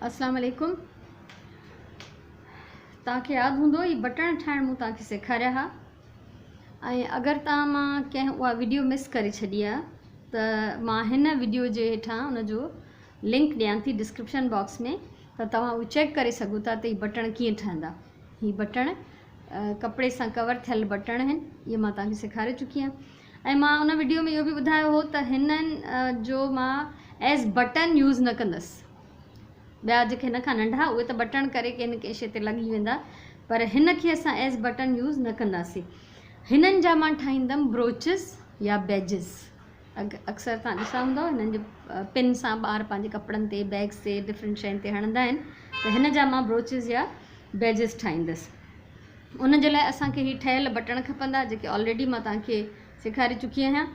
अस्सलाम वालेकुम। तव्हांखे यादि हूंदो ही बटण ठाहिण मूं तव्हांखे सेखारिया हा। अगरि तव्हां मां कंहिं उहा वीडियो मिस करे छॾी आहे त मां हिन वीडियो जे हेठां उनजो लिंक ॾियां थी डिस्क्रिप्शन बॉक्स में, त तव्हां उहो चेक करे सघो था त हीअ बटण कीअं ठहंदा। हीअ बटण कपिड़े सां कवर थियल बटण आहिनि, इहे मां तव्हांखे सेखारे चुकी आहियां। ऐं मां उन वीडियो में इहो बि ॿुधायो हो त हिननि जो मां एज़ बटन यूज़ न कंदसि। ॿिया जेके हिन खां नंढा उहे त बटण करे कंहिं न कंहिं शइ ते लॻी वेंदा, पर हिन खे असां एज़ बटन यूज़ न कंदासीं। हिननि जा मां ठाहींदमि ब्रोचिस या बैजिस। अक्सर तव्हां ॾिसा हूंदव हिननि जे पिन सां ॿार पंहिंजे कपिड़नि ते, बैग्स ते, डिफरेंट शयुनि ते हणंदा आहिनि, त हिन जा मां ब्रोचिस या बैजिस ठाहींदसि। उन जे लाइ असांखे हीअ ठहियल बटण खपंदा, जेके ऑलरेडी मां तव्हांखे सेखारे चुकी आहियां।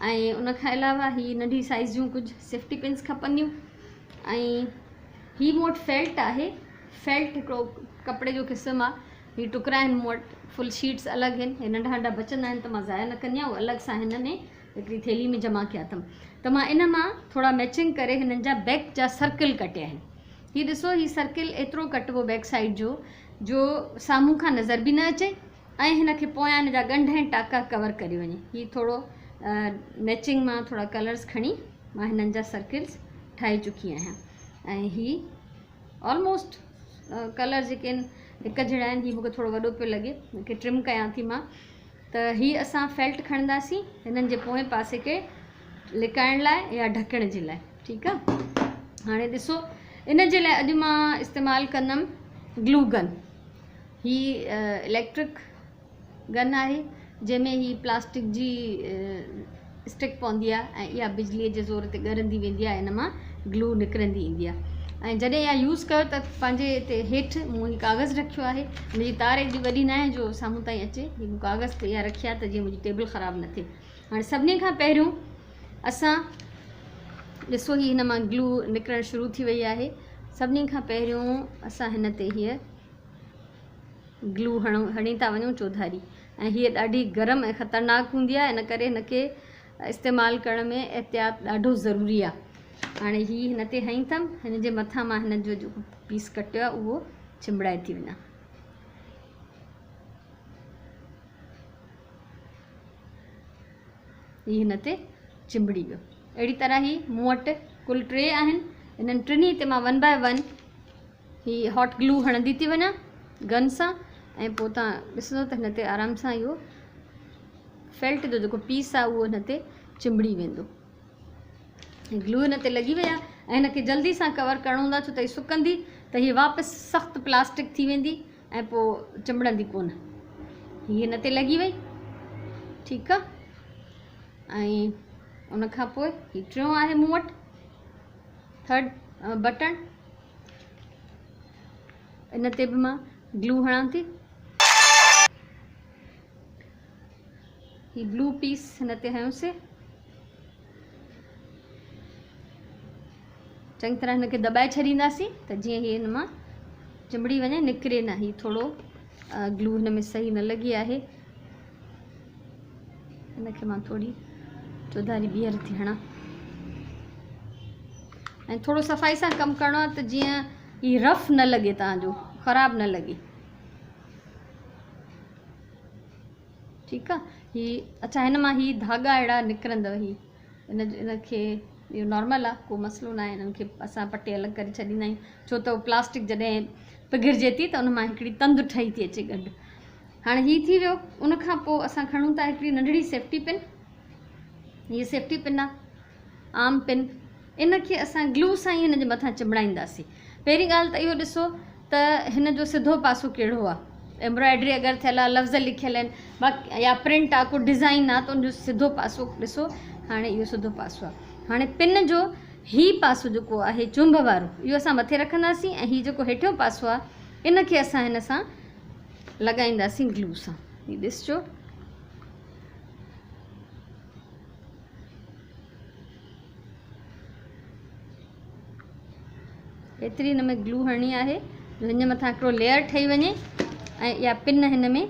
ऐं उन खां अलावा हीअ नंढी साइज़ जूं कुझु सेफ्टी पिन्स खपंदियूं। ऐं ही मूं वटि फेल्ट आहे। फेल्ट हिकिड़ो कपिड़े जो क़िस्म आहे। ही टुकड़ा आहिनि मूं वटि, फुल शीट्स अलॻि आहिनि। हे नंढा नंढा बचंदा आहिनि त मां ज़ाया न कंदी आहियां, उहे अलॻि सां हिन में हिकिड़ी थैली में जमा कया अथमि। त मां इन मां थोरा मैचिंग करे हिननि जा बैक जा सर्किल कटिया आहिनि। हीअ ॾिसो, हीअ सर्किल एतिरो कटिबो बैक साइड जो साम्हूं खां नज़र बि न अचे ऐं हिन खे पोयां हिन जा ॻंढ ऐं टाका कवर करे वञे। हीअ थोरो मैचिंग मां थोरा कलर्स खणी मां हिननि जा सर्किल्स ठाहे चुकी आहियां। ऐं हीअ ऑलमोस्ट कलर जेके आहिनि हिकु जहिड़ा आहिनि। हीअ मूंखे थोरो वॾो पियो लॻे, मूंखे ट्रिम कयां थी मां। त हीअ असां फेल्ट खणंदासीं हिननि जे पोएं पासे खे लिकाइण लाइ या ढकण जे लाइ। ठीकु आहे। हाणे ॾिसो, इन जे लाइ अॼु मां इस्तेमालु कंदमि ग्लू गन। हीअ इलेक्ट्रिक गन आहे, जंहिंमें हीअ प्लास्टिक जी स्टिक पवंदी आहे ऐं इहा बिजलीअ जे ज़ोर ते ॻरंदी वेंदी आहे, इन मां ग्लू निकिरंदी ईंदी आहे। ऐं जॾहिं इहा यूज़ कयो त पंहिंजे हिते हेठि मूं हीअ कागज़ रखियो आहे। मुंहिंजी तार एॾी वॾी न आहे जो साम्हूं ताईं अचे। हीअ कागज़ ते इहा रखी आहे त जीअं मुंहिंजी टेबल ख़राबु न थिए। हाणे सभिनी खां पहिरियों असां ॾिसो, हीअ हिन मां ग्लू निकिरणु शुरू थी वई आहे। सभिनी खां पहिरियों असां हिन ते हीअ ग्लू हणी था वञूं चौधारी। ऐं हीअ ॾाढी गरम ऐं ख़तरनाक हूंदी आहे, इन करे हिनखे इस्तेमालु करण में एहतियात ॾाढो ज़रूरी आहे। हाणे हीअ हिन ते हई अथमि, हिन जे मथां मां हिन जो जेको पीस कटियो आहे उहो चिंबड़ाए थी वञा। हीअ हिन ते चिंबड़ी वियो। अहिड़ी तरह ई मूं वटि कुल 3 आहिनि। इन्हनि टिनी ते मां 1 बाय 1 हीअ हॉट ग्लू हणंदी थी वञा गन सां। ऐं पोइ तव्हां ॾिसंदो त हिन ते आराम सां इहो फेल्ट जो जेको पीस आहे उहो हिन ते चिंबड़ी वेंदो। ग्लू हिन ते लॻी वई आहे ऐं हिनखे जल्दी सां कवर करिणो हूंदो आहे, छो त हीअ सुकंदी त हीअ वापसि सख़्तु प्लास्टिक थी वेंदी ऐं पोइ चिंबड़ंदी कोन। हीअ हिन ते लॻी वई। ठीकु आहे। ऐं उन खां पोइ हीअ टियों आहे मूं वटि थर्ड बटण। इन ते बि मां ग्लू हणां थी। हीअ ब्लू पीस हिन ते हयोसीं। चङी तरह हिनखे दॿाए छॾींदासीं त जीअं हीअ हिन मां चिंबड़ी वञे, निकिरे न। हीअ थोरो ग्लू हिन में सही न लॻी आहे, हिनखे मां थोरी चौधारी ॿीहर थी हणां। ऐं थोरो सफ़ाई सां कमु करिणो आहे त जीअं हीअ रफ न लॻे, तव्हांजो ख़राबु न लॻे। ठीकु आहे। हीअ अच्छा, हिन मां हीअ धागा अहिड़ा निकिरंदव। इनखे इहो नॉर्मल आहे, को मसइलो न आहे। इन्हनि खे असां पटे अलॻि करे छॾींदा आहियूं, छो त उहो प्लास्टिक जॾहिं पिघिरिजे थी त उन मां हिकिड़ी तंदु ठही थी अचे गॾु। हाणे हीअ थी वियो। उन खां पोइ असां खणूं था हिकिड़ी नंढड़ी सेफ्टी पिन। हीअ सेफ्टी पिन आहे, आम पिन। इनखे असां ग्लू सां ई हिन जे मथां चिंबड़ाईंदासीं। पहिरीं ॻाल्हि त इहो ॾिसो त हिन जो सिधो पासो कहिड़ो आहे। एम्ब्रॉयडरी अगरि थियल आहे, लफ़्ज़ लिखियल आहिनि, बाक़ी या प्रिंट आहे, को डिज़ाइन आहे, त उनजो सिधो पासो ॾिसो। हाणे इहो सिधो पासो आहे। हाणे पिन जो ही पासो जेको आहे चुंभ वारो, इहो असां मथे रखंदासीं ऐं हीउ जेको हेठियों पासो आहे इनखे असां हिन सां लॻाईंदासीं ग्लू सां। हीउ ॾिसजो। एतिरी हिन में ग्लू हणणी आहे जो हिन जे मथां हिकिड़ो लेयर ठही वञे ऐं इहा पिन हिन में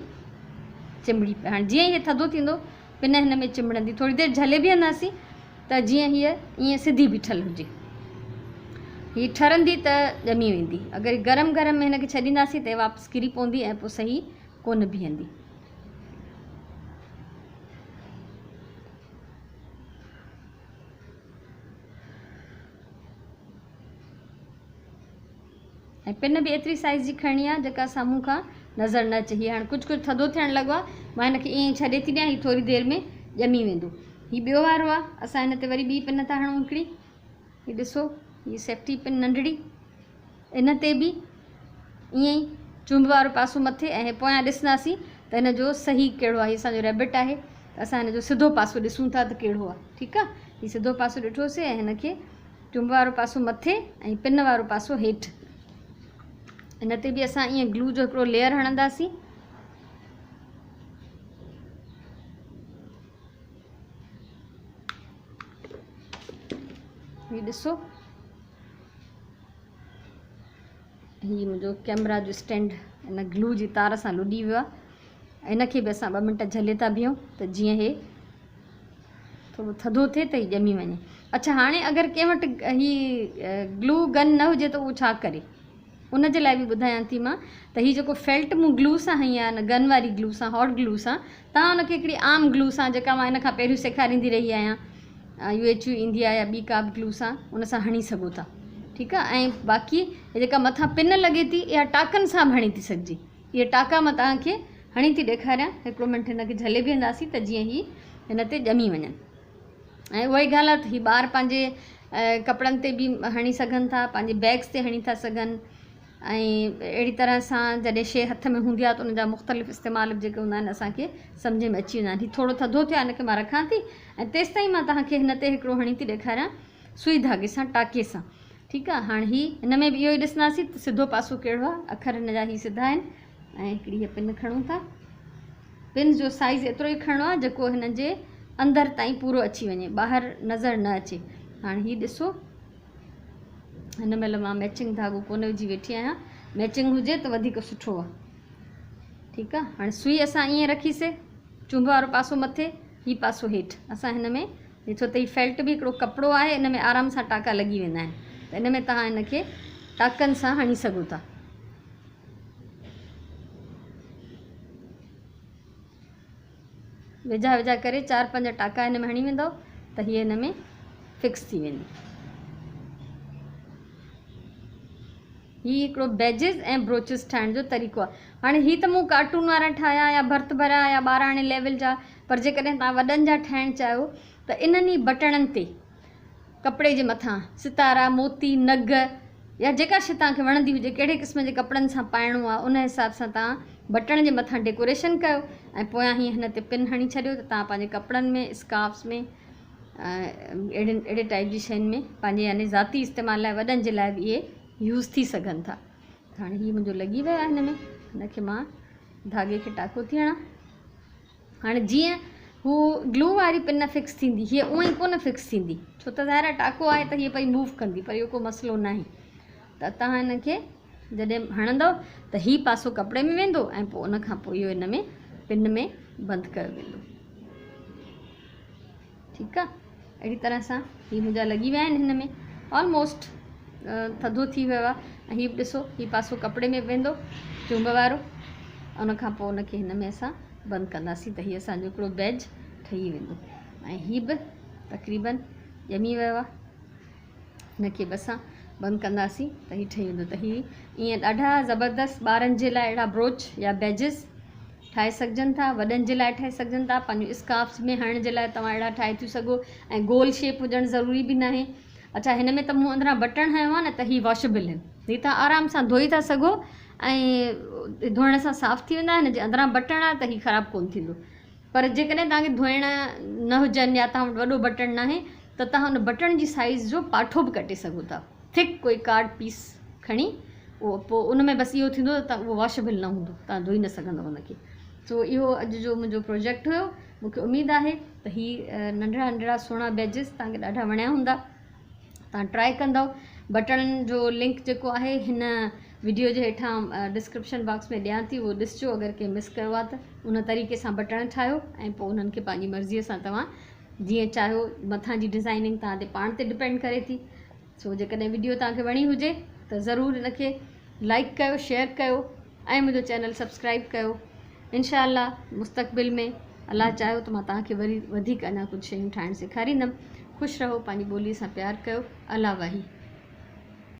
चिंबड़ी पए। हाणे जीअं हीअ थधो थींदो पिन हिन में चिंबड़ंदी। थोरी देरि झले बीहंदासीं त जीअं हीअ ईअं सिधी बीठल हुजे। हीअ ठरंदी त ॼमी वेंदी, अगरि गरम गरम में हिनखे छॾींदासीं त वापसि किरी पवंदी ऐं पोइ सही कोन बीहंदी। ऐं पिन बि एतिरी साइज़ जी खणणी आहे जेका साम्हूं खां नज़र न अचे। हीअ हाणे कुझु कुझु थधो थियणु लॻो आहे, मां हिनखे ईअं ई छॾे थी ॾियां, हीअ थोरी देरि में ॼमी वेंदो। हीअ ॿियो वारो आहे, असां हिन ते वरी ॿी पिन था हणूं हिकिड़ी, हीअ ॾिसो हीअ सेफ्टी पिन नंढड़ी, इन ते बि ईअं ई चुंभ वारो पासो मथे ऐं पोयां ॾिसंदासीं त हिन जो सही कहिड़ो आहे। हीअ असांजो रेबिट आहे, असां हिन जो सिधो पासो ॾिसूं था त कहिड़ो आहे, ठीकु आहे। हीअ सिधो पासो ॾिठोसीं ऐं हिनखे चुंभ वारो पासो मथे ऐं पिन वारो पासो हेठि, इन ते बि असां ईअं ग्लू जो हिकिड़ो लेयर हणंदासीं। हीअ ॾिसो हीअ मुंहिंजो कैमरा जो स्टैंड इन ग्लू जी तार सां लुॾी वियो आहे। इनखे बि असां 2 मिंट झले था बीहूं त जीअं हे थोरो थधो थिए त हीअ ॼमी वञे। अच्छा, हाणे अगरि कंहिं वटि हीअ ग्लू गन न हुजे त उहो छा करे, उन जे लाइ बि ॿुधायां थी मां। त हीअ जेको फेल्ट मूं ग्लू सां हई आहे न गन वारी ग्लू सां, हॉट ग्लू सां, तव्हां उनखे हिकिड़ी आम ग्लू सां जेका मां इन खां पहिरियों सेखारींदी रही आहियां, UHU ईंदी आहे या ॿी का बि ग्लू सां, उन सां हणी सघो था, ठीकु आहे। ऐं बाक़ी जेका मथां पिन लॻे थी इहा टाकनि सां बि हणी थी सघिजे। इहे टाका मां तव्हांखे हणी थी ॾेखारियां, हिकिड़ो मिंट हिनखे झले बीहंदासीं त जीअं ही हिन ते ॼमी वञनि। ऐं उहा ई ॻाल्हि आहे त हीअ ॿार पंहिंजे कपिड़नि ते बि हणी सघनि था, पंहिंजे बैग्स ते हणी था सघनि। ऐं अहिड़ी तरह सां जॾहिं शइ हथ में हूंदी आहे त उनजा मुख़्तलिफ़ इस्तेमाल जेके हूंदा आहिनि असांखे सम्झ में अची वेंदा आहिनि। हीअ थोरो थधो थियो आहे, हिनखे मां रखां थी ऐं तेसि ताईं मां तव्हांखे हिन ते हिकिड़ो हणी थी ॾेखारियां सुई धागे सां, टाके सां, ठीकु आहे। हाणे हीअ हिन में बि इहो ई ॾिसंदासीं त सिधो पासो कहिड़ो आहे, अखर हिन जा हीअ सिधा आहिनि। ऐं हिकिड़ी हीअ पिन खणूं था, पिन जो साइज़ एतिरो ई खणणो आहे जेको हिन जे अंदरि ताईं पूरो अची वञे, ॿाहिरि नज़र न अचे। हाणे हीअ ॾिसो, हिन महिल मां मैचिंग धाॻो कोन विझी वेठी आहियां, मैचिंग हुजे त वधीक सुठो आहे, ठीकु आहे। हाणे सुई असां ईअं रखीसीं, चुंभ वारो पासो मथे, हीअ पासो हेठि। असां हिन में ॾिठो त हीअ फेल्ट बि हिकिड़ो कपिड़ो आहे, इन में आराम सां टाका लॻी वेंदा आहिनि, त इन में तव्हां हिनखे टाकनि सां हणी सघो था। वेझा वेझा करे 4-5 टाका हिन में हणी वेंदव त हीअ हिन में फिक्स थी वेंदी। हीअ हिकिड़ो बैजिस ऐं ब्रोचिस ठाहिण जो तरीक़ो आहे। हाणे हीअ त मूं कार्टून वारा ठाहिया या भर्त भरिया या 12 लेवल जा, पर जेकॾहिं तव्हां वॾनि जा ठाहिणु चाहियो त इन्हनि ई बटणनि ते कपिड़े जे मथां सितारा, मोती, नग या जेका शइ तव्हांखे वणंदी हुजे, कहिड़े क़िस्म जे कपिड़नि सां पाइणो आहे, उन हिसाब सां तव्हां बटण जे मथां डेकोरेशन कयो ऐं पोयां हीअं हिन ते पिन हणी छॾियो त तव्हां पंहिंजे कपिड़नि में, स्कार्फ्स में, अहिड़े टाइप जी शयुनि में पंहिंजे यानी ज़ाती इस्तेमाल लाइ, वॾनि जे लाइ बि इहे यूज़ थी सघनि था। हाणे हीअ मुंहिंजो लॻी वियो आहे हिन में, हिनखे मां धागे खे टाको थी हणां। हाणे जीअं हू ग्लू वारी पिन फिक्स थींदी, हीअ उअं ई कोन फिक्स थींदी, छो त ज़ाहिर आहे टाको आहे त हीअ भई मूव कंदी, पर इहो को मसइलो न आहे। त तव्हां हिनखे जॾहिं हणंदव त हीअ पासो कपिड़े में वेंदो ऐं पोइ उन खां पोइ इहो हिन में पिन में बंदि कयो वेंदो, ठीकु आहे। अहिड़ी तरह सां हीअ मुंहिंजा लॻी विया आहिनि हिन में, ऑलमोस्ट थधो थी वियो आहे। ऐं हीअ बि ॾिसो, हीअ पासो कपिड़े में वेंदो चुंभ वारो, उन खां पोइ उनखे हिन में असां बंदि कंदासीं त हीअ असांजो हिकिड़ो बैज ठही वेंदो। ऐं हीअ बि तक़रीबन ॼमी वियो आहे, हिनखे बि असां बंदि कंदासीं त हीअ ठही वेंदो। त हीअ ईअं ॾाढा ज़बरदस्त ॿारनि जे लाइ अहिड़ा ब्रोच या बैजिस ठाहे सघजनि था, वॾनि जे लाइ ठाहे सघजनि था, पंहिंजो स्कार्फ्स में हणण जे लाइ तव्हां अहिड़ा ठाहे थियूं सघो। ऐं गोल शेप हुजणु ज़रूरी बि न आहे। अच्छा, हिन में त मूं अंदरां बटण हयो आहे न, त हीअ वॉशेबल आहिनि, हीअ तव्हां आराम सां धोई था सघो ऐं धोइण सां साफ़ु थी वेंदा। हिन जे अंदरां बटण आहे त हीअ ख़राबु कोन्ह थींदो। पर जेकॾहिं तव्हांखे धोइण न हुजनि या तव्हां वटि वॾो बटण न आहे त तव्हां हुन बटण जी साइज़ जो पाठो बि कटे सघो था, थिक कोई कार्ड पीस खणी, उहो पोइ उन में बसि इहो थींदो त उहो वॉशेबल न हूंदो, तव्हां धोई न सघंदव हुनखे। सो इहो अॼु जो मुंहिंजो प्रोजेक्ट हुयो। मूंखे उमेदु आहे त हीअ नंढड़ा नंढड़ा सुहिणा बैजिस तव्हांखे ॾाढा वणिया हूंदा, तव्हां ट्राए कंदव। बटणनि जो लिंक जेको आहे हिन वीडियो जे हेठां डिस्क्रिप्शन बॉक्स में ॾियां थी, उहो ॾिसिजो अगरि कंहिं मिस कयो आहे त। उन तरीक़े सां बटण ठाहियो ऐं पोइ उन्हनि खे पंहिंजी मर्ज़ीअ सां तव्हां जीअं चाहियो, मथां जी डिज़ाइनिंग तव्हां ते पाण ते डिपेंड करे थी, सो जेकॾहिं वीडियो तव्हांखे वणी हुजे त ज़रूरु हिनखे लाइक कयो, शेयर कयो ऐं मुंहिंजो चैनल सब्सक्राइब कयो। इंशाअल्लाह मुस्तक़बिल में अलाह चाहियो त मां तव्हांखे वरी वधीक अञा कुझु शयूं ठाहिणु सेखारींदमि। ख़ुशि रहो, पंहिंजी ॿोलीअ सां प्यारु कयो। अल्लाह वाही।